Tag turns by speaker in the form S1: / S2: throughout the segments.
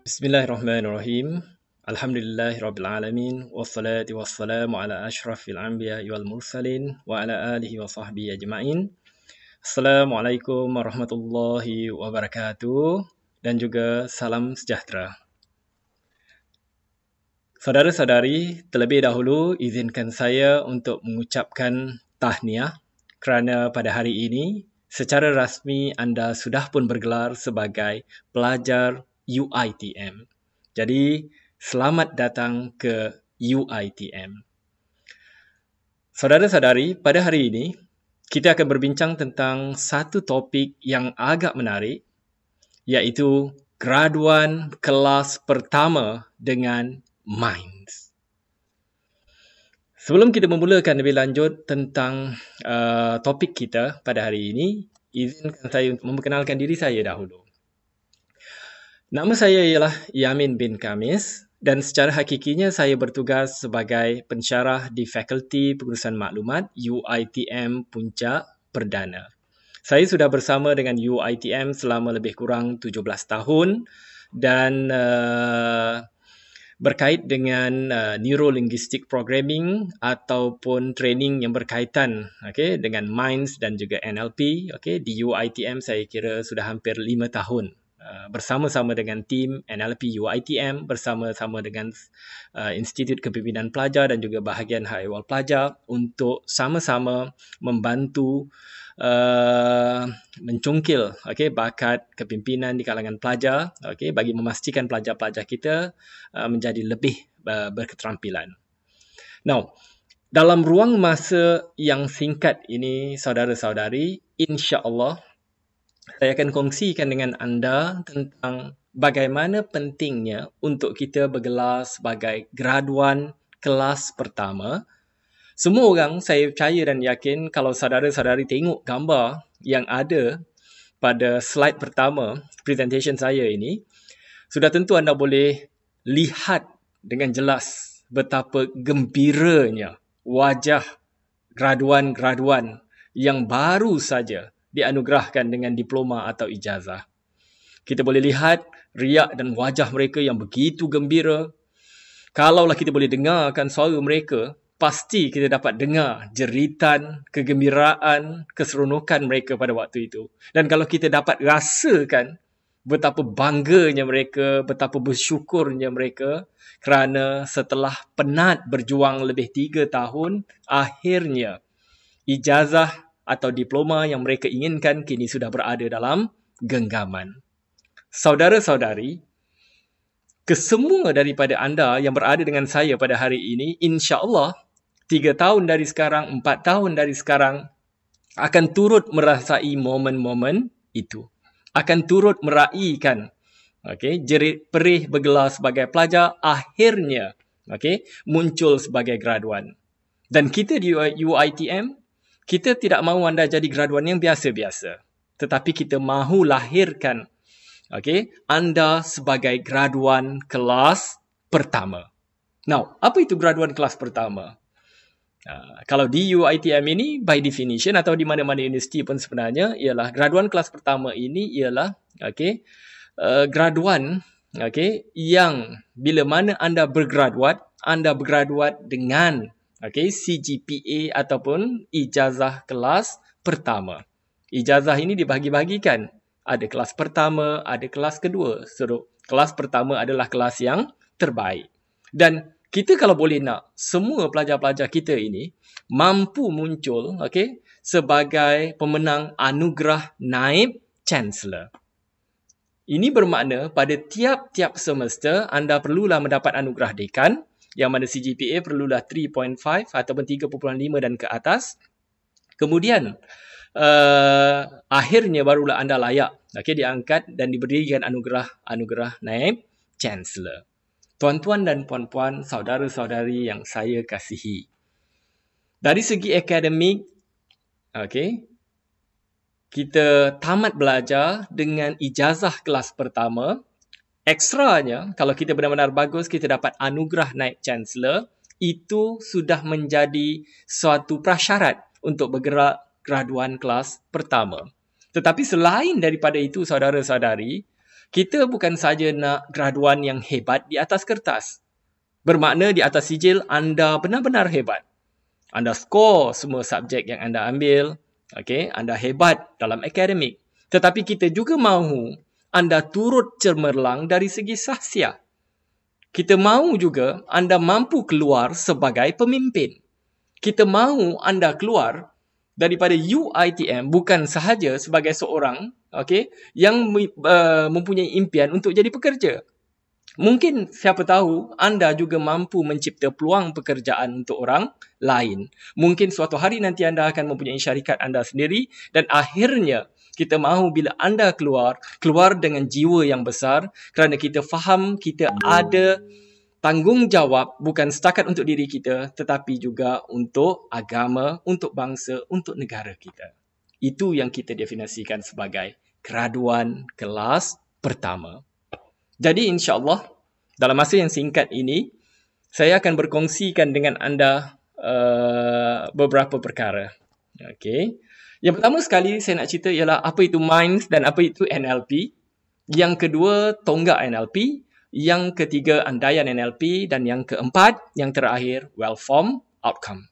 S1: Bismillahirrahmanirrahim. Alhamdulillahirrabbilalamin. Wassalatu wassalamu ala ashrafil anbiya wal mursalin wa ala alihi wa sahbihi ajma'in. Assalamualaikum warahmatullahi wabarakatuh dan juga salam sejahtera. Saudara-saudari, terlebih dahulu izinkan saya untuk mengucapkan tahniah kerana pada hari ini secara rasmi anda sudah pun bergelar sebagai pelajar UiTM. Jadi, selamat datang ke UiTM. Saudara-saudari, pada hari ini, kita akan berbincang tentang satu topik yang agak menarik, iaitu graduan kelas pertama dengan Minds. Sebelum kita memulakan lebih lanjut tentang topik kita pada hari ini, izinkan saya untuk memperkenalkan diri saya dahulu. Nama saya ialah Yamin bin Kamis dan secara hakikinya saya bertugas sebagai pensyarah di Fakulti Pengurusan Maklumat UiTM Puncak Perdana. Saya sudah bersama dengan UiTM selama lebih kurang 17 tahun dan berkait dengan Neuro-Linguistic Programming ataupun training yang berkaitan dengan Minds dan juga NLP. Di UiTM saya kira sudah hampir 5 tahun. Bersama-sama dengan tim NLP UiTM, bersama-sama dengan Institut Kepimpinan Pelajar dan juga bahagian hak ehwal pelajar untuk sama-sama membantu mencungkil bakat kepimpinan di kalangan pelajar bagi memastikan pelajar-pelajar kita menjadi lebih berketerampilan. Now, dalam ruang masa yang singkat ini, saudara-saudari, insya-Allah saya akan kongsikan dengan anda tentang bagaimana pentingnya untuk kita bergelar sebagai graduan kelas pertama. Semua orang, saya percaya dan yakin, kalau saudara-saudari tengok gambar yang ada pada slide pertama presentation saya ini, sudah tentu anda boleh lihat dengan jelas betapa gembiranya wajah graduan-graduan yang baru saja dianugerahkan dengan diploma atau ijazah. Kita boleh lihat riak dan wajah mereka yang begitu gembira. Kalaulah kita boleh dengarkan suara mereka, pasti kita dapat dengar jeritan, kegembiraan, keseronokan mereka pada waktu itu. Dan kalau kita dapat rasakan betapa bangganya mereka, betapa bersyukurnya mereka kerana setelah penat berjuang lebih 3 tahun, akhirnya ijazah atau diploma yang mereka inginkan kini sudah berada dalam genggaman. Saudara-saudari, kesemua daripada anda yang berada dengan saya pada hari ini, insya-Allah 3 tahun dari sekarang, 4 tahun dari sekarang akan turut merasai momen-momen itu. Akan turut meraihkan jerit perih bergelar sebagai pelajar, akhirnya muncul sebagai graduan. Dan kita di UiTM, kita tidak mahu anda jadi graduan yang biasa-biasa. Tetapi kita mahu lahirkan anda sebagai graduan kelas pertama. Now, apa itu graduan kelas pertama? Kalau di UiTM ini, by definition atau di mana-mana universiti pun sebenarnya, ialah graduan kelas pertama ini ialah graduan yang bila mana anda bergraduat dengan CGPA ataupun ijazah kelas pertama. Ijazah ini dibahagi-bahagikan. Ada kelas pertama, ada kelas kedua. So, kelas pertama adalah kelas yang terbaik. Dan kita kalau boleh nak, semua pelajar-pelajar kita ini mampu muncul sebagai pemenang anugerah naib Chancellor. Ini bermakna pada tiap-tiap semester anda perlulah mendapat anugerah dekan, yang mana CGPA perlulah 3.5 ataupun 3.5 dan ke atas. Kemudian, akhirnya barulah anda layak diangkat dan diberikan anugerah naib Chancellor. Tuan-tuan dan puan-puan, saudara-saudari yang saya kasihi. Dari segi akademik, kita tamat belajar dengan ijazah kelas pertama. Ekstranya, kalau kita benar-benar bagus, kita dapat anugerah naib Chancellor, itu sudah menjadi suatu prasyarat untuk bergerak graduan kelas pertama. Tetapi selain daripada itu, saudara-saudari, Kita bukan saja nak graduan yang hebat di atas kertas. Bermakna di atas sijil anda benar-benar hebat. Anda skor semua subjek yang anda ambil. Okay? Anda hebat dalam akademik. Tetapi kita juga mahu anda turut cemerlang dari segi sahsia. Kita mahu juga anda mampu keluar sebagai pemimpin. Kita mahu anda keluar daripada UiTM bukan sahaja sebagai seorang yang mempunyai impian untuk jadi pekerja. Mungkin siapa tahu anda juga mampu mencipta peluang pekerjaan untuk orang lain. Mungkin suatu hari nanti anda akan mempunyai syarikat anda sendiri dan akhirnya kita mahu bila anda keluar dengan jiwa yang besar kerana kita faham kita ada tanggungjawab bukan setakat untuk diri kita tetapi juga untuk agama, untuk bangsa, untuk negara kita. Itu yang kita definisikan sebagai graduan kelas pertama. Jadi insya-Allah dalam masa yang singkat ini saya akan berkongsikan dengan anda beberapa perkara. Okey. Yang pertama sekali saya nak cerita ialah apa itu Minds dan apa itu NLP. Yang kedua tonggak NLP. Yang ketiga andaian NLP. Dan yang keempat, yang terakhir, well-formed outcome.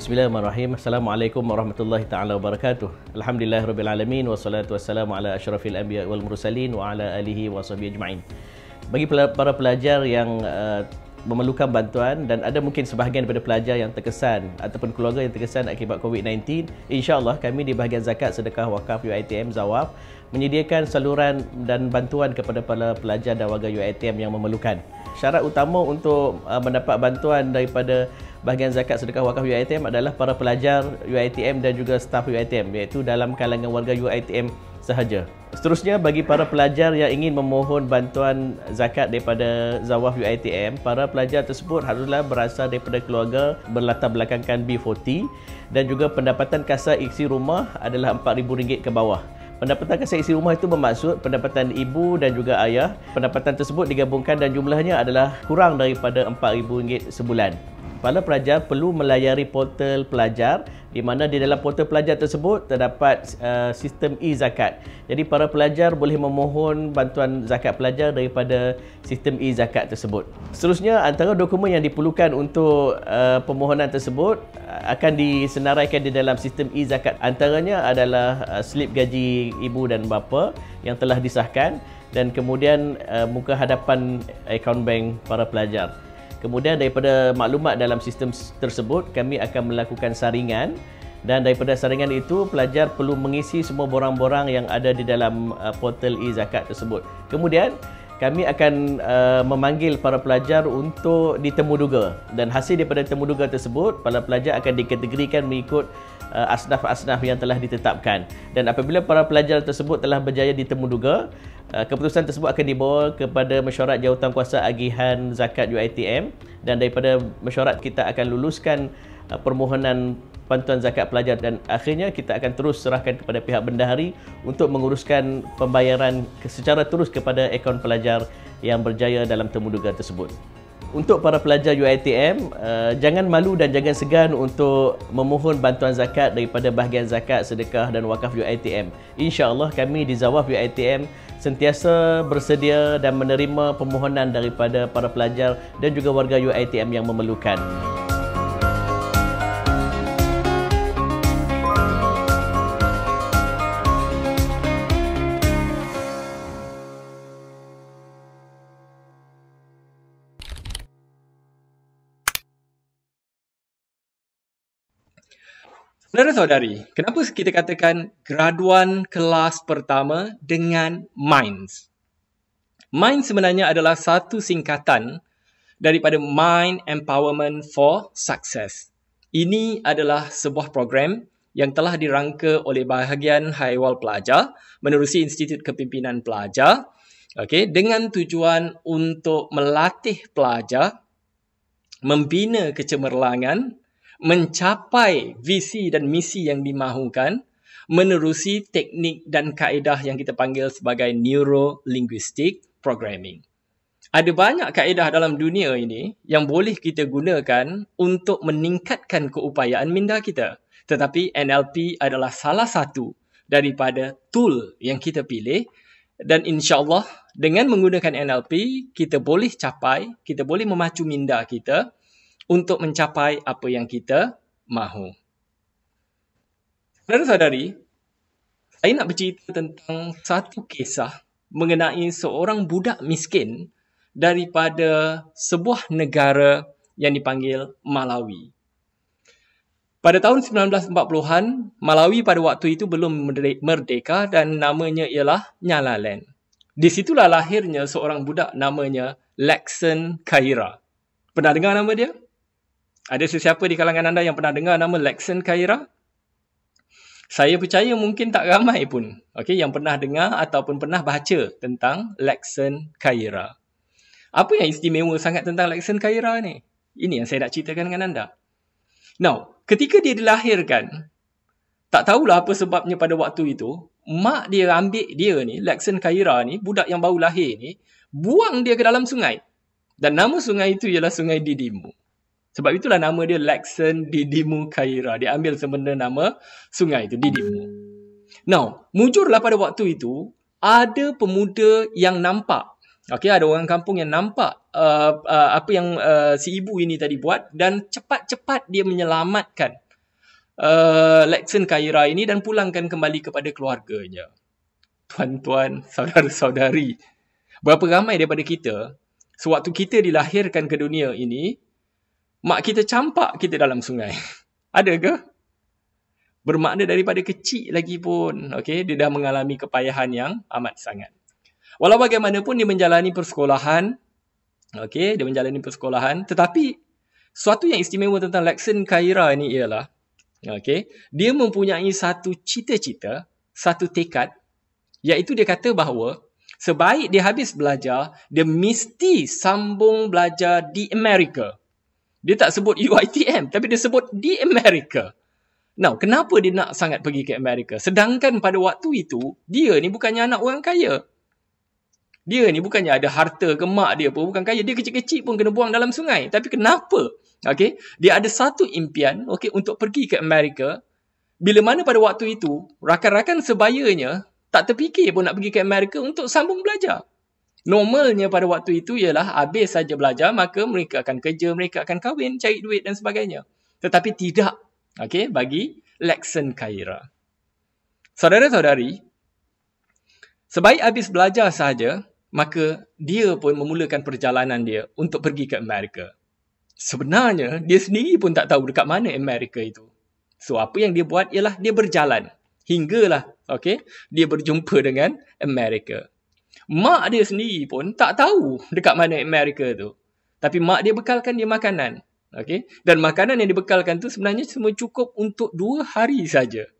S2: Bismillahirrahmanirrahim. Assalamualaikum warahmatullahi taala wabarakatuh. Alhamdulillahirabbil alamin wassalatu wassalamu ala asyrafil anbiya wal mursalin wa ala alihi washabihi ajmain. Bagi para pelajar yang memerlukan bantuan dan ada mungkin sebahagian daripada pelajar yang terkesan ataupun keluarga yang terkesan akibat COVID-19, insya-Allah kami di bahagian zakat sedekah wakaf UiTM Zawaf menyediakan saluran dan bantuan kepada para pelajar dan warga UiTM yang memerlukan. Syarat utama untuk mendapat bantuan daripada bahagian zakat sedekah wakaf UiTM adalah para pelajar UiTM dan juga staf UiTM, iaitu dalam kalangan warga UiTM sahaja. Seterusnya, bagi para pelajar yang ingin memohon bantuan zakat daripada Zawaf UiTM, para pelajar tersebut haruslah berasal daripada keluarga berlatar belakangkan B40 dan juga pendapatan kasar isi rumah adalah RM4,000 ke bawah. Pendapatan kasar isi rumah itu bermaksud pendapatan ibu dan juga ayah. Pendapatan tersebut digabungkan dan jumlahnya adalah kurang daripada RM4,000 sebulan. Para pelajar perlu melayari portal pelajar di mana di dalam portal pelajar tersebut terdapat sistem e-zakat. Jadi para pelajar boleh memohon bantuan zakat pelajar daripada sistem e-zakat tersebut. Seterusnya, antara dokumen yang diperlukan untuk permohonan tersebut akan disenaraikan di dalam sistem e-zakat. Antaranya adalah slip gaji ibu dan bapa yang telah disahkan dan kemudian muka hadapan akaun bank para pelajar. Kemudian daripada maklumat dalam sistem tersebut, kami akan melakukan saringan dan daripada saringan itu, pelajar perlu mengisi semua borang-borang yang ada di dalam portal e-zakat tersebut. Kemudian, kami akan memanggil para pelajar untuk ditemuduga dan hasil daripada temuduga tersebut, para pelajar akan dikategorikan mengikut asnaf-asnaf yang telah ditetapkan. Dan apabila para pelajar tersebut telah berjaya ditemuduga, keputusan tersebut akan dibawa kepada mesyuarat jawatankuasa agihan zakat UiTM dan daripada mesyuarat kita akan luluskan permohonan bantuan zakat pelajar dan akhirnya kita akan terus serahkan kepada pihak bendahari untuk menguruskan pembayaran secara terus kepada akaun pelajar yang berjaya dalam temuduga tersebut. Untuk para pelajar UiTM, jangan malu dan jangan segan untuk memohon bantuan zakat daripada bahagian zakat, sedekah dan wakaf UiTM. InsyaAllah kami di Zawaf UiTM sentiasa bersedia dan menerima permohonan daripada para pelajar dan juga warga UiTM yang memerlukan.
S1: Saudara-saudari, kenapa kita katakan graduan kelas pertama dengan Minds? Minds sebenarnya adalah satu singkatan daripada Mind Empowerment for Success. Ini adalah sebuah program yang telah dirangka oleh bahagian Haiwal Pelajar menerusi Institut Kepimpinan Pelajar, dengan tujuan untuk melatih pelajar membina kecemerlangan, mencapai visi dan misi yang dimahukan menerusi teknik dan kaedah yang kita panggil sebagai Neuro-Linguistic Programming. Ada banyak kaedah dalam dunia ini yang boleh kita gunakan untuk meningkatkan keupayaan minda kita. Tetapi NLP adalah salah satu daripada tool yang kita pilih, dan insya-Allah dengan menggunakan NLP kita boleh memacu minda kita untuk mencapai apa yang kita mahu. Saudara-saudari, saya nak bercerita tentang satu kisah mengenai seorang budak miskin daripada sebuah negara yang dipanggil Malawi. Pada tahun 1940-an, Malawi pada waktu itu belum merdeka dan namanya ialah Nyasaland. Di situlah lahirnya seorang budak namanya Laxon Khaira. Pernah dengar nama dia? Ada sesiapa di kalangan anda yang pernah dengar nama Laxon Khaira? Saya percaya mungkin tak ramai pun yang pernah dengar ataupun pernah baca tentang Laxon Khaira. Apa yang istimewa sangat tentang Laxon Khaira ni? Ini yang saya nak ceritakan dengan anda. Now, ketika dia dilahirkan, tak tahulah apa sebabnya pada waktu itu, mak dia ambil dia ni, Laxon Khaira ni, budak yang baru lahir ni, buang dia ke dalam sungai. Dan nama sungai itu ialah Sungai Didimu. Sebab itulah nama dia Laxon Didimu Khaira. Dia ambil sebenarnya nama sungai itu, Didimu. Now, mujurlah pada waktu itu, ada pemuda yang nampak. Ada orang kampung yang nampak apa yang si ibu ini tadi buat dan cepat-cepat dia menyelamatkan Laxon Khaira ini dan pulangkan kembali kepada keluarganya. Tuan-tuan, saudara-saudari, berapa ramai daripada kita, sewaktu kita dilahirkan ke dunia ini, mak kita campak kita dalam sungai. Ada ke? Bermakna daripada kecil lagi pun, dia dah mengalami kepayahan yang amat sangat. Walau bagaimanapun dia menjalani persekolahan, tetapi suatu yang istimewa tentang Laxon Khaira ni ialah, dia mempunyai satu cita-cita, satu tekad, iaitu dia kata bahawa sebaik dia habis belajar, dia mesti sambung belajar di Amerika. Dia tak sebut UiTM, tapi dia sebut di Amerika. Now, kenapa dia nak sangat pergi ke Amerika? Sedangkan pada waktu itu, dia ni bukannya anak orang kaya. Dia ni bukannya ada harta ke, mak dia pun bukan kaya. Dia kecil-kecil pun kena buang dalam sungai. Tapi kenapa? Dia ada satu impian untuk pergi ke Amerika. Bila mana pada waktu itu, rakan-rakan sebayanya tak terfikir pun nak pergi ke Amerika untuk sambung belajar. Normalnya pada waktu itu ialah habis saja belajar, maka mereka akan kerja, mereka akan kahwin, cari duit dan sebagainya. Tetapi tidak bagi Laxon Khaira. Saudara-saudari, sebaik habis belajar sahaja, maka dia pun memulakan perjalanan dia untuk pergi ke Amerika. Sebenarnya, dia sendiri pun tak tahu dekat mana Amerika itu. So, apa yang dia buat ialah dia berjalan. Hinggalah, dia berjumpa dengan Amerika. Mak dia sendiri pun tak tahu dekat mana Amerika tu. Tapi mak dia bekalkan dia makanan. Dan makanan yang dibekalkan tu sebenarnya cuma cukup untuk 2 hari saja.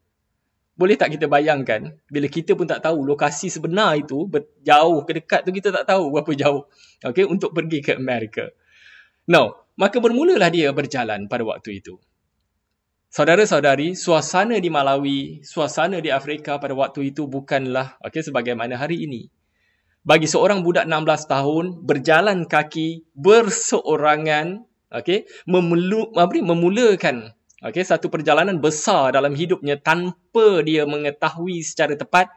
S1: Boleh tak kita bayangkan, bila kita pun tak tahu lokasi sebenar itu, jauh ke dekat tu kita tak tahu berapa jauh untuk pergi ke Amerika. Now, maka bermulalah dia berjalan pada waktu itu. Saudara-saudari, suasana di Malawi, suasana di Afrika pada waktu itu bukanlah sebagaimana hari ini. Bagi seorang budak 16 tahun, berjalan kaki, berseorangan, memulakan satu perjalanan besar dalam hidupnya tanpa dia mengetahui secara tepat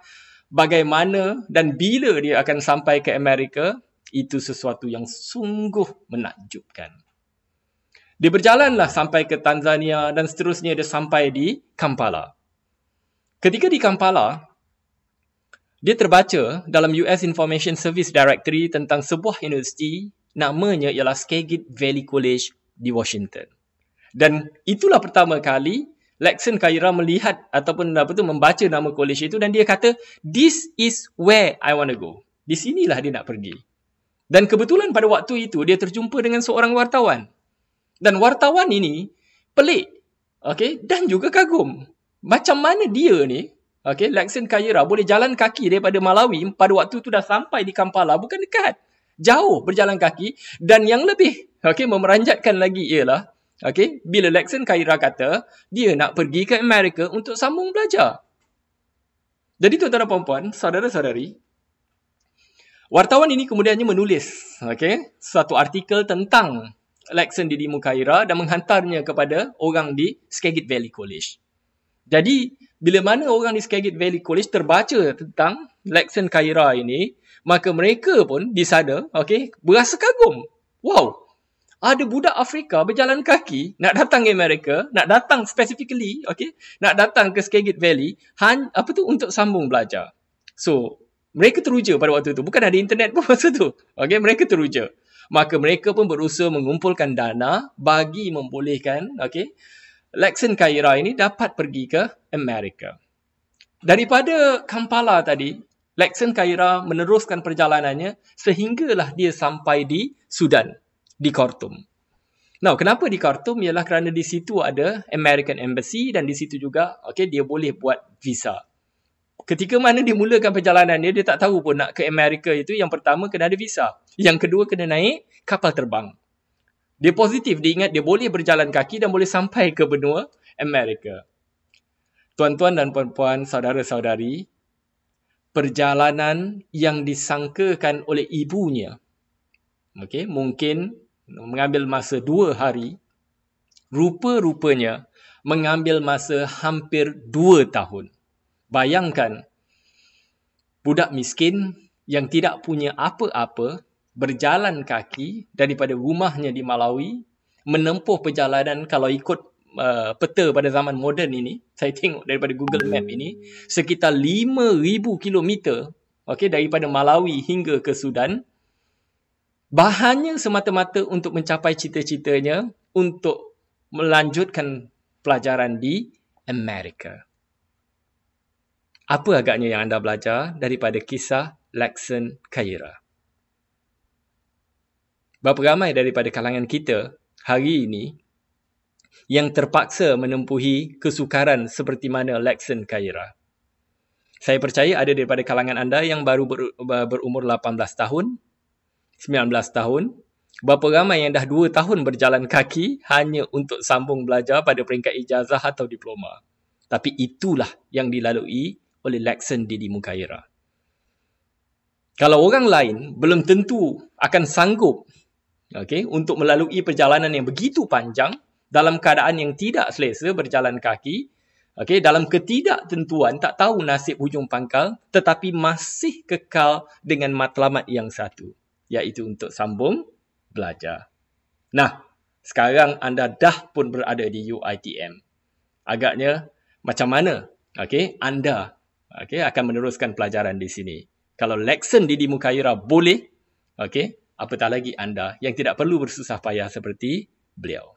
S1: bagaimana dan bila dia akan sampai ke Amerika, itu sesuatu yang sungguh menakjubkan. Dia berjalanlah sampai ke Tanzania dan seterusnya dia sampai di Kampala. Ketika di Kampala, dia terbaca dalam US Information Service Directory tentang sebuah universiti namanya ialah Skagit Valley College di Washington. Dan itulah pertama kali Laxon Khaira melihat ataupun membaca nama college itu dan dia kata, this is where I want to go. Di sinilah dia nak pergi. Dan kebetulan pada waktu itu dia terjumpa dengan seorang wartawan. Dan wartawan ini pelik, dan juga kagum. Macam mana dia ni, Laxon Khaira boleh jalan kaki daripada Malawi pada waktu itu dah sampai di Kampala, bukan dekat. Jauh berjalan kaki dan yang lebih memeranjatkan lagi ialah bila Laxon Khaira kata dia nak pergi ke Amerika untuk sambung belajar. Jadi tuan-tuan dan puan-puan, saudara-saudari, Wartawan ini kemudiannya menulis suatu artikel tentang Lekson Didi Mukaira dan menghantarnya kepada orang di Skagit Valley College. Jadi, bila mana orang di Skagit Valley College terbaca tentang Lekson Kaira ini, maka mereka pun di sana berasa kagum. Wow, ada budak Afrika berjalan kaki nak datang ke Amerika, nak datang specifically, nak datang ke Skagit Valley untuk sambung belajar. So, mereka teruja pada waktu itu. Bukan ada internet pun masa tu. Mereka teruja. Maka mereka pun berusaha mengumpulkan dana bagi membolehkan Lekson Kaira ini dapat pergi ke Amerika. Daripada Kampala tadi, Lekson Kaira meneruskan perjalanannya sehinggalah dia sampai di Sudan, di Khartoum. Now, kenapa di Khartoum? Ialah kerana di situ ada American Embassy dan di situ juga dia boleh buat visa. Ketika mana dia mulakan perjalanannya, dia tak tahu pun nak ke Amerika itu, yang pertama kena ada visa. Yang kedua kena naik kapal terbang. Dia positif, dia ingat dia boleh berjalan kaki dan boleh sampai ke benua Amerika. Tuan-tuan dan puan-puan, saudara-saudari, perjalanan yang disangkakan oleh ibunya, mungkin mengambil masa 2 hari, rupa-rupanya mengambil masa hampir 2 tahun. Bayangkan, budak miskin yang tidak punya apa-apa, berjalan kaki daripada rumahnya di Malawi, menempuh perjalanan kalau ikut peta pada zaman moden ini, saya tengok daripada Google Map ini, sekitar 5,000 kilometer daripada Malawi hingga ke Sudan, bahannya semata-mata untuk mencapai cita-citanya untuk melanjutkan pelajaran di Amerika. Apa agaknya yang anda belajar daripada kisah Lekson Kaira? Berapa ramai daripada kalangan kita hari ini yang terpaksa menempuhi kesukaran seperti mana Lekson Kaira? Saya percaya ada daripada kalangan anda yang baru berumur 18 tahun, 19 tahun. Berapa ramai yang dah 2 tahun berjalan kaki hanya untuk sambung belajar pada peringkat ijazah atau diploma. Tapi itulah yang dilalui oleh Lekson Didi Mukaira. Kalau orang lain belum tentu akan sanggup untuk melalui perjalanan yang begitu panjang dalam keadaan yang tidak selesa berjalan kaki, dalam ketidaktentuan, tak tahu nasib hujung pangkal, tetapi masih kekal dengan matlamat yang satu, iaitu untuk sambung belajar. Nah, sekarang anda dah pun berada di UiTM. Agaknya macam mana anda akan meneruskan pelajaran di sini? Kalau Lekson Didi Mukaira boleh, apatah lagi anda yang tidak perlu bersusah payah seperti beliau.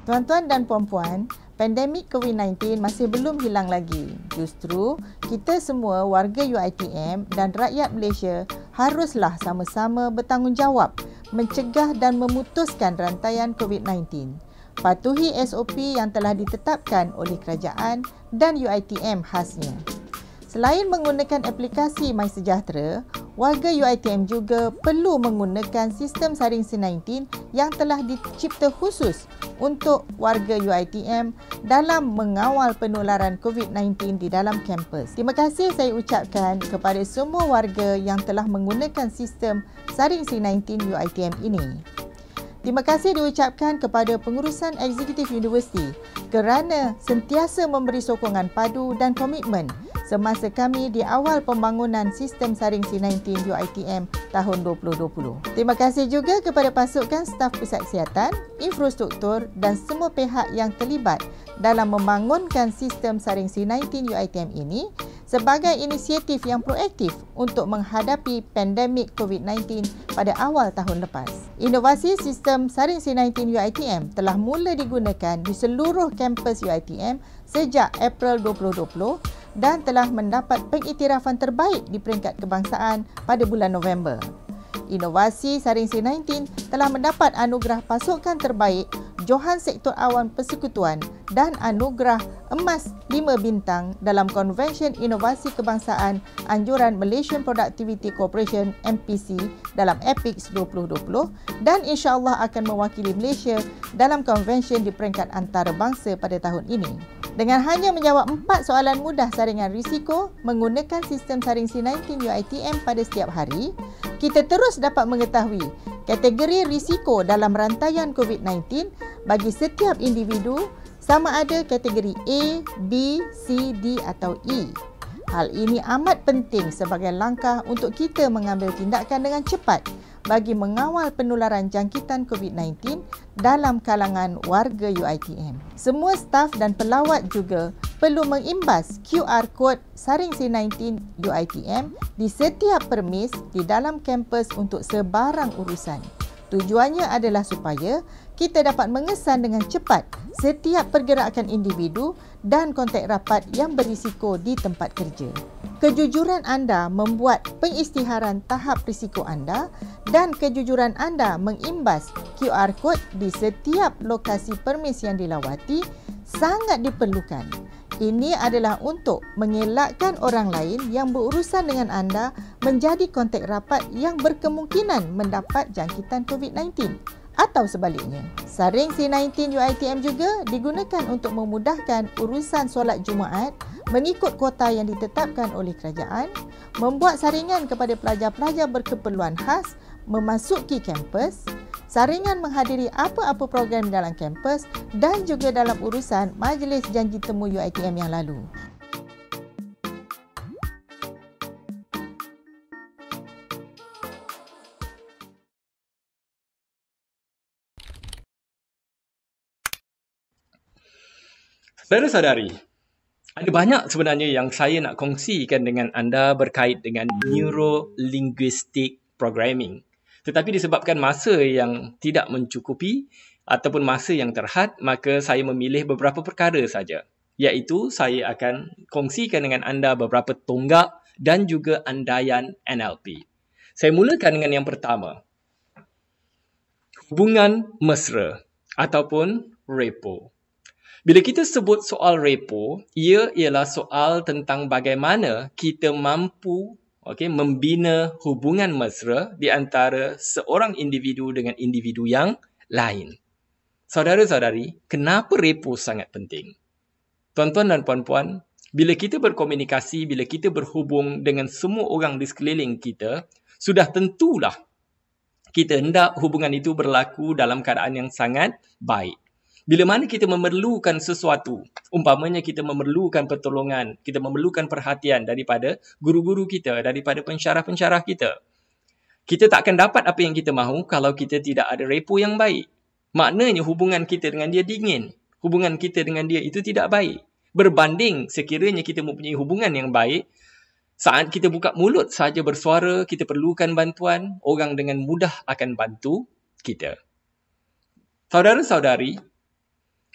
S3: Tuan-tuan dan puan-puan, pandemik COVID-19 masih belum hilang lagi. Justru, kita semua warga UiTM dan rakyat Malaysia haruslah sama-sama bertanggungjawab mencegah dan memutuskan rantaian COVID-19. Patuhi SOP yang telah ditetapkan oleh kerajaan dan UiTM khasnya. Selain menggunakan aplikasi MySejahtera, warga UiTM juga perlu menggunakan sistem saring C19 yang telah dicipta khusus untuk warga UiTM dalam mengawal penularan COVID-19 di dalam kampus. Terima kasih saya ucapkan kepada semua warga yang telah menggunakan sistem saring C19 UiTM ini. Terima kasih diucapkan kepada pengurusan eksekutif universiti kerana sentiasa memberi sokongan padu dan komitmen semasa kami di awal pembangunan sistem saring C19 UiTM tahun 2020. Terima kasih juga kepada pasukan staf pusat kesihatan, infrastruktur dan semua pihak yang terlibat dalam membangunkan sistem saring C19 UiTM ini sebagai inisiatif yang proaktif untuk menghadapi pandemik COVID-19 pada awal tahun lepas. Inovasi sistem saring C19 UiTM telah mula digunakan di seluruh kampus UiTM sejak April 2020 dan telah mendapat pengiktirafan terbaik di peringkat kebangsaan pada bulan November. Inovasi saring C19 telah mendapat anugerah pasukan terbaik Johan Sektor Awan Persekutuan dan anugerah emas 5 bintang dalam Konvensyen Inovasi Kebangsaan Anjuran Malaysian Productivity Corporation MPC dalam APIX 2020 dan insya-Allah akan mewakili Malaysia dalam konvensyen di peringkat antarabangsa pada tahun ini. Dengan hanya menjawab 4 soalan mudah saringan risiko menggunakan sistem saring C19 UiTM pada setiap hari, kita terus dapat mengetahui kategori risiko dalam rantaian COVID-19 bagi setiap individu sama ada kategori A, B, C, D atau E. Hal ini amat penting sebagai langkah untuk kita mengambil tindakan dengan cepat bagi mengawal penularan jangkitan COVID-19 dalam kalangan warga UiTM. Semua staf dan pelawat juga perlu mengimbas QR kod saring C19 UiTM di setiap permis di dalam kampus untuk sebarang urusan. Tujuannya adalah supaya kita dapat mengesan dengan cepat setiap pergerakan individu dan kontak rapat yang berisiko di tempat kerja. Kejujuran anda membuat pengisytiharan tahap risiko anda dan kejujuran anda mengimbas QR kod di setiap lokasi permis yang dilawati sangat diperlukan. Ini adalah untuk mengelakkan orang lain yang berurusan dengan anda menjadi kontak rapat yang berkemungkinan mendapat jangkitan COVID-19 atau sebaliknya. Saring C19 UiTM juga digunakan untuk memudahkan urusan solat Jumaat mengikut kuota yang ditetapkan oleh kerajaan, membuat saringan kepada pelajar-pelajar berkeperluan khas memasuki kampus, saringan menghadiri apa-apa program dalam kampus dan juga dalam urusan majlis janji temu UiTM yang lalu.
S1: Saudara-saudari, ada banyak sebenarnya yang saya nak kongsikan dengan anda berkait dengan Neuro-Linguistic Programming. Tetapi disebabkan masa yang tidak mencukupi ataupun masa yang terhad, maka saya memilih beberapa perkara saja. Iaitu saya akan kongsikan dengan anda beberapa tonggak dan juga andaian NLP. Saya mulakan dengan yang pertama. Hubungan mesra ataupun repo. Bila kita sebut soal repo, ia ialah soal tentang bagaimana kita mampu membina hubungan mesra di antara seorang individu dengan individu yang lain. Saudara-saudari, kenapa repo sangat penting? Tuan-tuan dan puan-puan, bila kita berkomunikasi, bila kita berhubung dengan semua orang di sekeliling kita, sudah tentulah kita hendak hubungan itu berlaku dalam keadaan yang sangat baik. Bila mana kita memerlukan sesuatu, umpamanya kita memerlukan pertolongan, kita memerlukan perhatian daripada guru-guru kita, daripada pensyarah-pensyarah kita. Kita tak akan dapat apa yang kita mahu kalau kita tidak ada repo yang baik. Maknanya hubungan kita dengan dia dingin. Hubungan kita dengan dia itu tidak baik. Berbanding sekiranya kita mempunyai hubungan yang baik, saat kita buka mulut sahaja bersuara, kita perlukan bantuan, orang dengan mudah akan bantu kita. Saudara-saudari,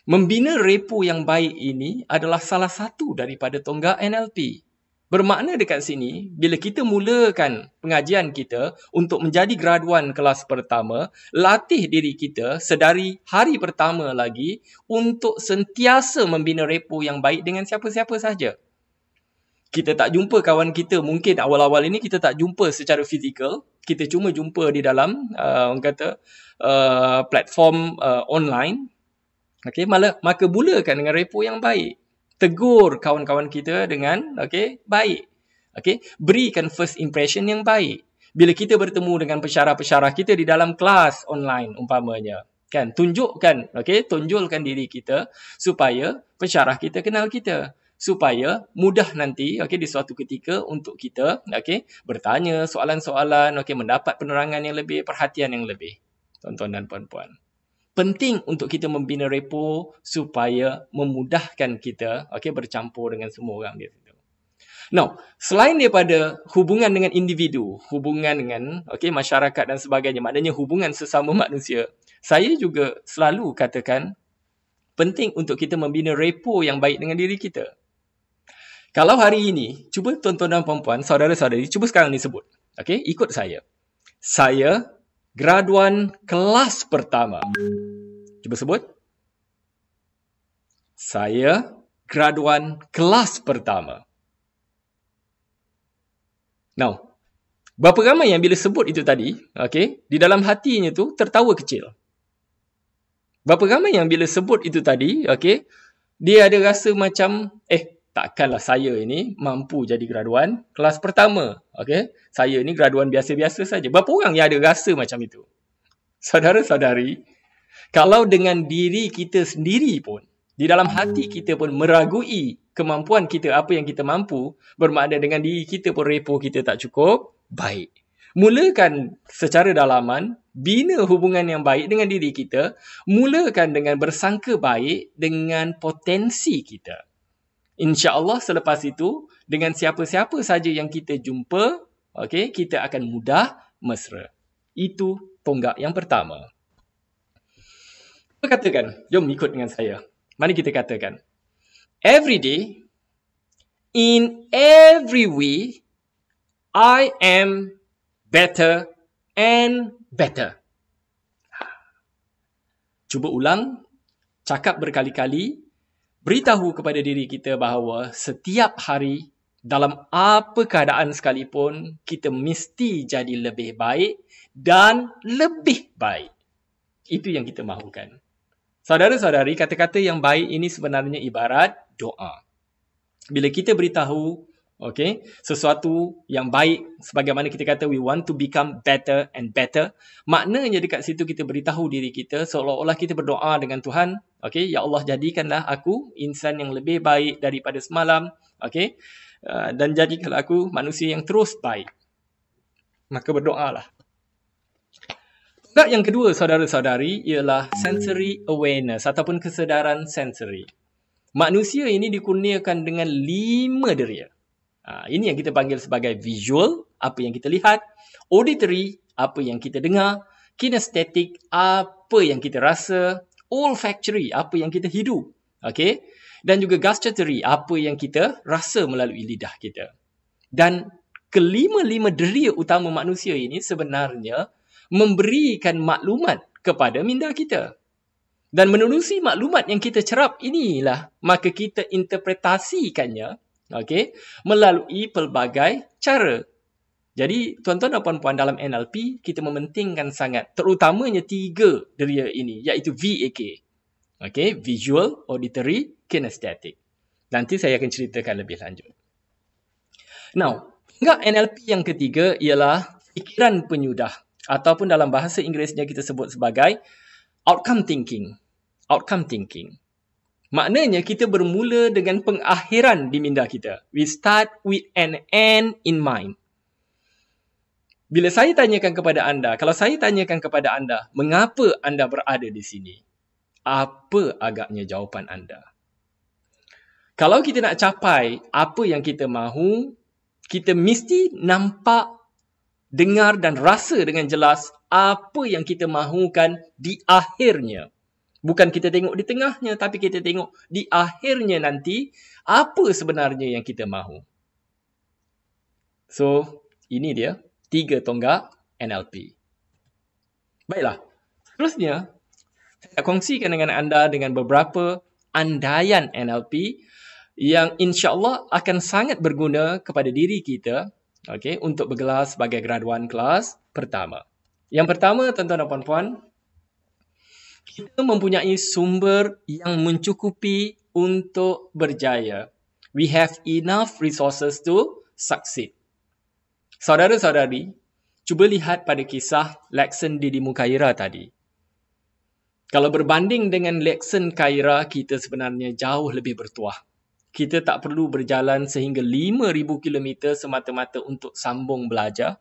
S1: membina repo yang baik ini adalah salah satu daripada tonggak NLP. Bermakna dekat sini, bila kita mulakan pengajian kita untuk menjadi graduan kelas pertama, latih diri kita sedari hari pertama lagi untuk sentiasa membina repo yang baik dengan siapa-siapa sahaja. Kita tak jumpa kawan kita, mungkin awal-awal ini kita tak jumpa secara fizikal, kita cuma jumpa di dalam platform online. Maka mulakan dengan repo yang baik. Tegur kawan-kawan kita dengan baik. Berikan first impression yang baik. Bila kita bertemu dengan pensyarah-pensyarah kita di dalam kelas online umpamanya, tunjulkan diri kita supaya pensyarah kita kenal kita. Supaya mudah nanti di suatu ketika untuk kita bertanya soalan-soalan, mendapat penerangan yang lebih, perhatian yang lebih. Tuan-tuan dan puan-puan, penting untuk kita membina repo supaya memudahkan kita bercampur dengan semua orang di situ. Now, selain daripada hubungan dengan individu, hubungan dengan masyarakat dan sebagainya, maknanya hubungan sesama manusia, saya juga selalu katakan penting untuk kita membina repo yang baik dengan diri kita. Kalau hari ini, cuba tuan-tuan dan puan-puan, saudara-saudari, cuba sekarang ni sebut. Ikut saya. Saya graduan kelas pertama. Cuba sebut. Saya graduan kelas pertama. Now, berapa ramai yang bila sebut itu tadi, di dalam hatinya tu tertawa kecil. Berapa ramai yang bila sebut itu tadi, dia ada rasa macam, takkanlah saya ini mampu jadi graduan kelas pertama. Okay? Saya ni graduan biasa-biasa saja. Berapa orang yang ada rasa macam itu? Saudara-saudari, kalau dengan diri kita sendiri pun, di dalam hati kita pun meragui kemampuan kita, apa yang kita mampu, bermakna dengan diri kita pun repo kita tak cukup baik. Mulakan secara dalaman, bina hubungan yang baik dengan diri kita, mulakan dengan bersangka baik dengan potensi kita. InsyaAllah selepas itu, dengan siapa-siapa saja yang kita jumpa, okay, kita akan mudah mesra. Itu tonggak yang pertama. Kita katakan, jom ikut dengan saya. Mari kita katakan, every day, in every way, I am better and better. Cuba ulang, cakap berkali-kali, beritahu kepada diri kita bahawa setiap hari, dalam apa keadaan sekalipun, kita mesti jadi lebih baik dan lebih baik. Itu yang kita mahukan. Saudara-saudari, kata-kata yang baik ini sebenarnya ibarat doa. Bila kita beritahu sesuatu yang baik, sebagaimana kita kata we want to become better and better, maknanya dekat situ kita beritahu diri kita seolah-olah kita berdoa dengan Tuhan, ya Allah, jadikanlah aku insan yang lebih baik daripada semalam, dan jadikanlah aku manusia yang terus baik. Maka berdoalah. Yang kedua, saudara-saudari, ialah sensory awareness ataupun kesedaran sensori. Manusia ini dikurniakan dengan 5 deria. Ini yang kita panggil sebagai visual, apa yang kita lihat, auditory, apa yang kita dengar, kinesthetic, apa yang kita rasa, olfactory, apa yang kita hidup, dan juga gustatory, apa yang kita rasa melalui lidah kita. Dan kelima-lima deria utama manusia ini sebenarnya memberikan maklumat kepada minda kita. Dan menerusi maklumat yang kita cerap inilah, maka kita interpretasikannya melalui pelbagai cara. Jadi, tuan-tuan dan puan-puan, dalam NLP, kita mementingkan sangat, terutamanya 3 deria ini, iaitu VAK. Visual, Auditory, Kinesthetic. Nanti saya akan ceritakan lebih lanjut. Now, NLP yang ketiga ialah fikiran penyudah. Ataupun dalam bahasa Inggerisnya kita sebut sebagai outcome thinking. Outcome thinking. Maknanya kita bermula dengan pengakhiran di minda kita. We start with an end in mind. Bila saya tanyakan kepada anda, kalau saya tanyakan kepada anda, mengapa anda berada di sini? Apa agaknya jawapan anda? Kalau kita nak capai apa yang kita mahu, kita mesti nampak, dengar dan rasa dengan jelas apa yang kita mahukan di akhirnya. Bukan kita tengok di tengahnya, tapi kita tengok di akhirnya nanti apa sebenarnya yang kita mahu. So, ini dia 3 tonggak NLP. Baiklah, seterusnya saya kongsikan dengan anda dengan beberapa andaian NLP yang insya-Allah akan sangat berguna kepada diri kita untuk bergelar sebagai graduan kelas pertama. Yang pertama, tuan-tuan dan puan-puan, kita mempunyai sumber yang mencukupi untuk berjaya. We have enough resources to succeed. Saudara-saudari, cuba lihat pada kisah Lekson Didi Mukaira tadi. Kalau berbanding dengan Lekson Kaira, kita sebenarnya jauh lebih bertuah. Kita tak perlu berjalan sehingga 5,000 km semata-mata untuk sambung belajar.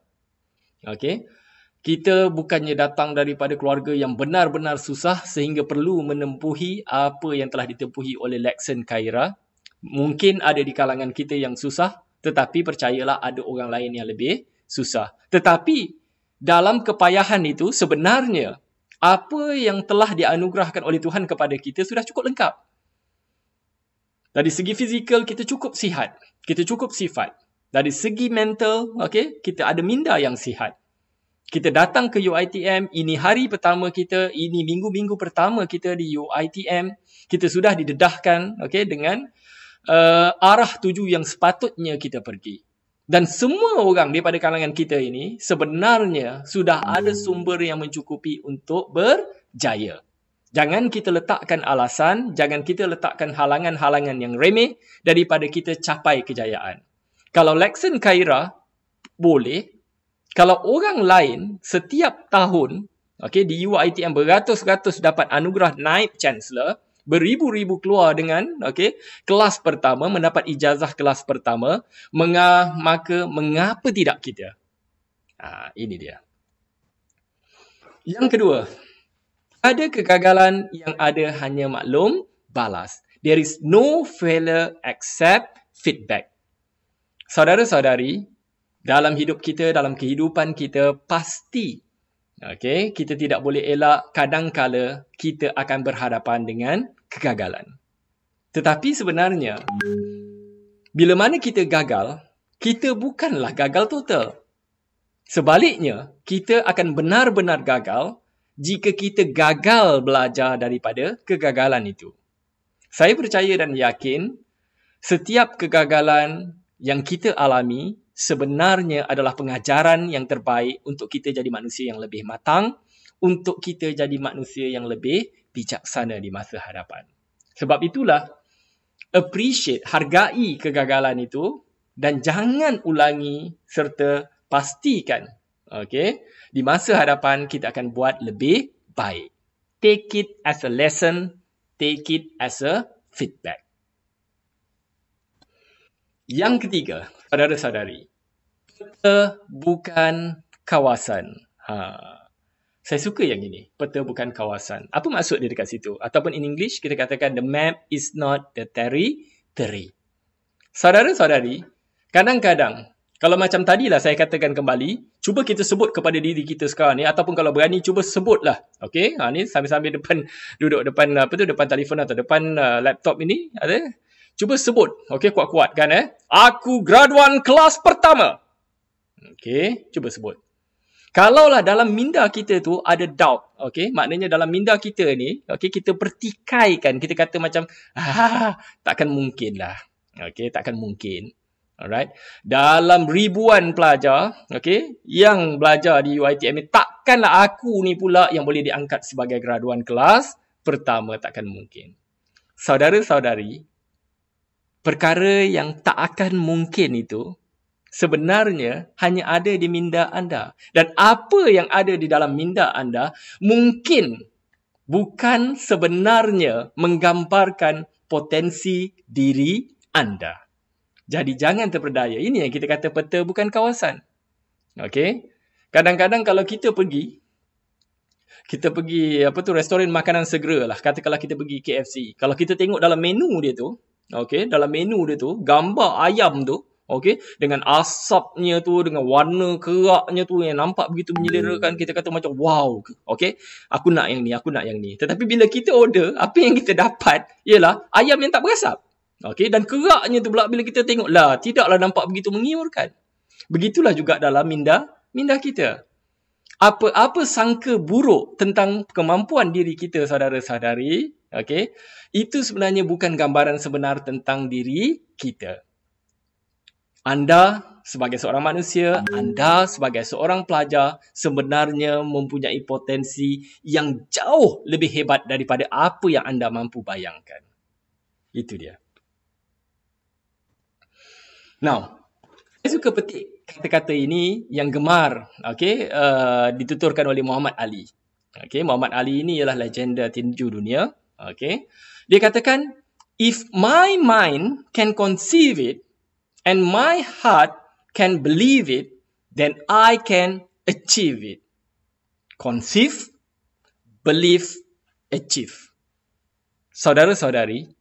S1: Kita bukannya datang daripada keluarga yang benar-benar susah sehingga perlu menempuhi apa yang telah ditempuhi oleh Lekson Kaira. Mungkin ada di kalangan kita yang susah, tetapi percayalah ada orang lain yang lebih susah. Tetapi dalam kepayahan itu sebenarnya apa yang telah dianugerahkan oleh Tuhan kepada kita sudah cukup lengkap. Dari segi fizikal, kita cukup sihat. Kita cukup sifat. Dari segi mental, kita ada minda yang sihat. Kita datang ke UiTM, ini hari pertama kita, ini minggu-minggu pertama kita di UiTM. Kita sudah didedahkan dengan arah tuju yang sepatutnya kita pergi. Dan semua orang daripada kalangan kita ini sebenarnya sudah ada sumber yang mencukupi untuk berjaya. Jangan kita letakkan alasan, jangan kita letakkan halangan-halangan yang remeh daripada kita capai kejayaan. Kalau Lekson Khairah boleh, kalau orang lain setiap tahun, di UiTM beratus-ratus dapat anugerah naib chancellor, beribu-ribu keluar dengan kelas pertama, mendapat ijazah kelas pertama, maka mengapa tidak kita? Ini dia. Yang kedua, ada kegagalan yang ada hanya maklum balas. There is no failure except feedback. Saudara-saudari, dalam hidup kita, dalam kehidupan kita, pasti kita tidak boleh elak kadangkala kita akan berhadapan dengan kegagalan. Tetapi sebenarnya, bila mana kita gagal, kita bukanlah gagal total. Sebaliknya, kita akan benar-benar gagal jika kita gagal belajar daripada kegagalan itu. Saya percaya dan yakin setiap kegagalan yang kita alami sebenarnya adalah pengajaran yang terbaik untuk kita jadi manusia yang lebih matang, untuk kita jadi manusia yang lebih bijaksana di masa hadapan. Sebab itulah, hargai kegagalan itu dan jangan ulangi serta pastikan di masa hadapan kita akan buat lebih baik. Take it as a lesson, take it as a feedback. Yang ketiga, saudara-saudari, peta bukan kawasan. Saya suka yang ini, peta bukan kawasan. Apa maksud dia dekat situ? Ataupun in English, kita katakan the map is not the territory. Saudara-saudari, kadang-kadang, kalau macam tadilah saya katakan kembali, cuba kita sebut kepada diri kita sekarang ni, ataupun kalau berani, cuba sebutlah. Ni sambil-sambil duduk depan depan telefon atau depan laptop ini, ada. Cuba sebut, kuat-kuat kan Aku graduan kelas pertama. Cuba sebut. Kalaulah dalam minda kita tu ada doubt, maknanya dalam minda kita ni, kita pertikaikan, kita kata macam, takkan mungkin lah. Takkan mungkin. Alright. Dalam ribuan pelajar, yang belajar di UiTM ni, takkanlah aku ni pula yang boleh diangkat sebagai graduan kelas pertama, takkan mungkin. Saudara-saudari, perkara yang tak akan mungkin itu sebenarnya hanya ada di minda anda. Dan apa yang ada di dalam minda anda mungkin bukan sebenarnya menggambarkan potensi diri anda. Jadi jangan terpedaya. Ini yang kita kata peta bukan kawasan. Kadang-kadang kalau kita pergi restoran makanan segera lah. Katakanlah kita pergi KFC. Kalau kita tengok dalam menu dia tu, dalam menu dia tu, gambar ayam tu, dengan asapnya tu, dengan warna keraknya tu yang nampak begitu menyelerakan, kita kata macam wow. Aku nak yang ni, aku nak yang ni. Tetapi bila kita order, apa yang kita dapat ialah ayam yang tak berasap. Dan keraknya tu pula bila kita tengok, tidaklah nampak begitu menggiurkan. Begitulah juga dalam minda kita. Apa sangka buruk tentang kemampuan diri kita, saudara-saudari, itu sebenarnya bukan gambaran sebenar tentang diri kita. Anda sebagai seorang manusia, anda sebagai seorang pelajar sebenarnya mempunyai potensi yang jauh lebih hebat daripada apa yang anda mampu bayangkan. Itu dia. Now, saya suka petik kata-kata ini yang gemar dituturkan oleh Muhammad Ali. Muhammad Ali ini ialah legenda tinju dunia. Dia katakan, if my mind can conceive it and my heart can believe it, then I can achieve it. Conceive, believe, achieve. Saudara-saudari,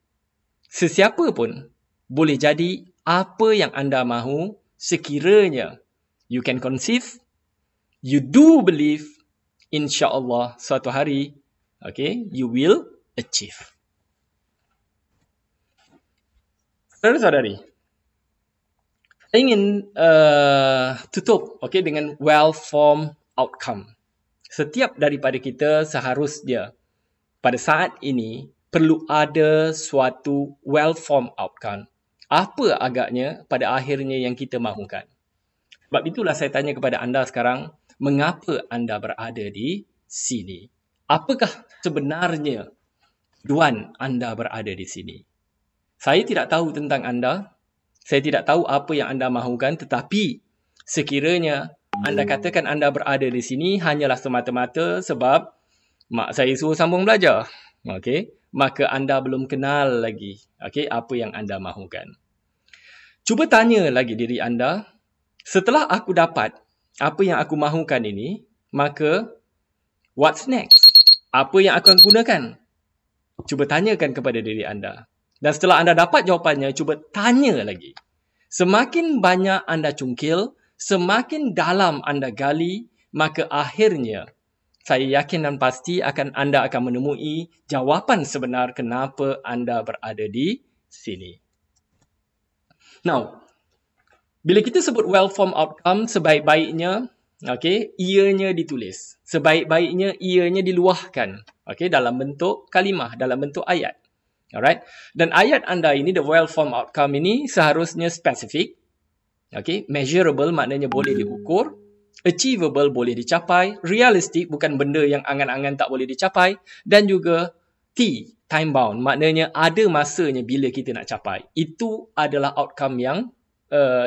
S1: sesiapa pun boleh jadi apa yang anda mahu sekiranya you can conceive, you do believe, insya-Allah suatu hari, you will achieve. Saudara-saudari, saya ingin tutup dengan well-formed outcome. Setiap daripada kita seharusnya pada saat ini perlu ada suatu well-formed outcome. Apa agaknya pada akhirnya yang kita mahukan. Sebab itulah saya tanya kepada anda sekarang, mengapa anda berada di sini? apakah sebenarnya tujuan anda berada di sini? Saya tidak tahu tentang anda. Saya tidak tahu apa yang anda mahukan, tetapi sekiranya anda katakan anda berada di sini hanyalah semata-mata sebab mak saya suruh sambung belajar, okey, maka anda belum kenal lagi, okey, apa yang anda mahukan. Cuba tanya lagi diri anda, setelah aku dapat apa yang aku mahukan ini, maka what's next? Apa yang aku akan gunakan? Cuba tanyakan kepada diri anda. Dan setelah anda dapat jawapannya, cuba tanya lagi. Semakin banyak anda cungkil, semakin dalam anda gali, maka akhirnya saya yakin dan pasti anda akan menemui jawapan sebenar kenapa anda berada di sini. Now, bila kita sebut well-formed outcome, sebaik-baiknya, ianya ditulis. Sebaik-baiknya ianya diluahkan, dalam bentuk kalimah, dalam bentuk ayat. Alright? Dan ayat anda ini, the well-formed outcome ini seharusnya spesifik, measurable maknanya boleh diukur, achievable boleh dicapai, realistic bukan benda yang angan-angan tak boleh dicapai, dan juga time bound maknanya ada masanya bila kita nak capai. Itu adalah outcome yang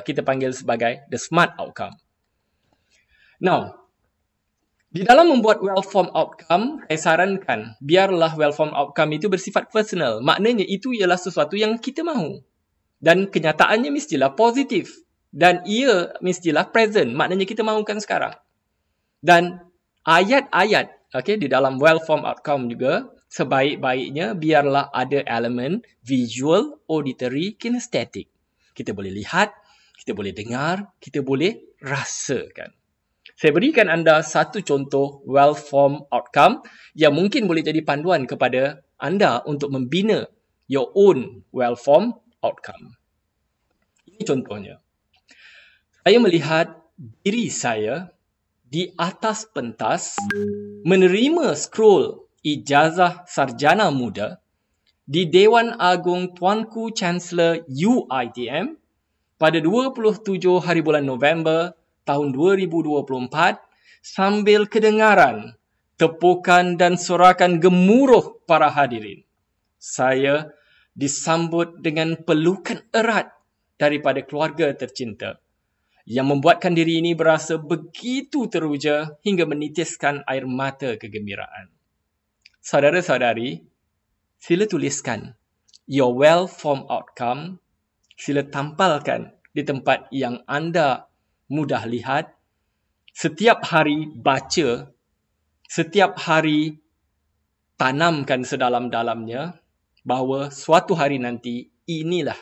S1: kita panggil sebagai the smart outcome. Now, di dalam membuat well-formed outcome, saya sarankan biarlah well-formed outcome itu bersifat personal. Maknanya itu ialah sesuatu yang kita mahu. Dan kenyataannya mestilah positif. Dan ia mestilah present. Maknanya kita mahukan sekarang. Dan ayat-ayat di dalam well-formed outcome juga, sebaik-baiknya biarlah ada elemen visual, auditory, kinesthetic. Kita boleh lihat, kita boleh dengar, kita boleh rasakan. Saya berikan anda satu contoh well-formed outcome yang mungkin boleh jadi panduan kepada anda untuk membina your own well-formed outcome. Ini contohnya. Saya melihat diri saya di atas pentas menerima scroll ijazah sarjana muda di Dewan Agung Tuanku Chancellor UiTM pada 27 hari bulan November tahun 2024 sambil kedengaran tepukan dan sorakan gemuruh para hadirin. Saya disambut dengan pelukan erat daripada keluarga tercinta yang membuatkan diri ini berasa begitu teruja hingga menitiskan air mata kegembiraan. Saudara-saudari, sila tuliskan your well-formed outcome, sila tampalkan di tempat yang anda mudah lihat, setiap hari baca, setiap hari tanamkan sedalam-dalamnya bahawa suatu hari nanti inilah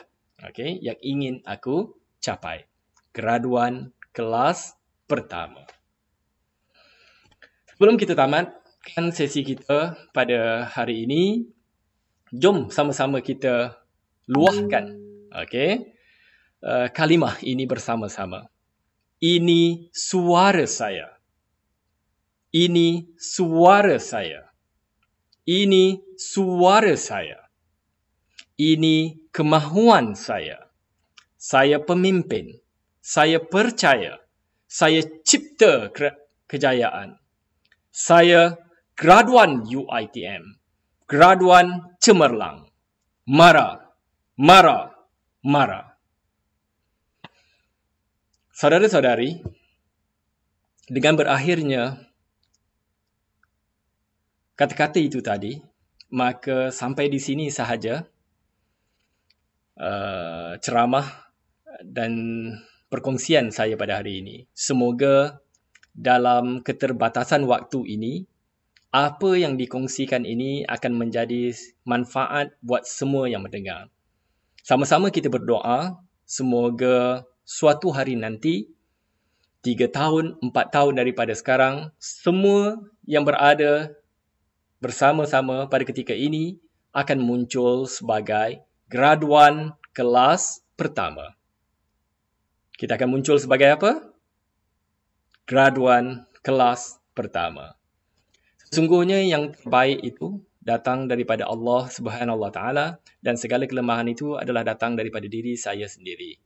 S1: yang ingin aku capai. Graduan kelas pertama. Sebelum kita tamatkan sesi kita pada hari ini, jom sama-sama kita luahkan kalimah ini bersama-sama. Ini suara saya. Ini suara saya. Ini suara saya. Ini kemahuan saya. Saya pemimpin. Saya percaya. Saya cipta kejayaan. Saya graduan UiTM. Graduan cemerlang. Mara. Mara. Mara. Saudara-saudari, dengan berakhirnya kata-kata itu tadi, maka sampai di sini sahaja ceramah dan perkongsian saya pada hari ini. Semoga dalam keterbatasan waktu ini, apa yang dikongsikan ini akan menjadi manfaat buat semua yang mendengar. Sama-sama kita berdoa, semoga suatu hari nanti, 3 tahun, 4 tahun daripada sekarang, semua yang berada bersama-sama pada ketika ini akan muncul sebagai graduan kelas pertama. Kita akan muncul sebagai apa? Graduan kelas pertama. Sesungguhnya yang terbaik itu datang daripada Allah Subhanahu Wa Taala dan segala kelemahan itu adalah datang daripada diri saya sendiri.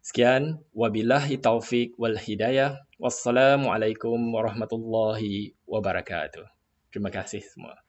S1: Sekian, wabillahi taufiq wal hidayah. Wassalamualaikum warahmatullahi wabarakatuh. Terima kasih semua.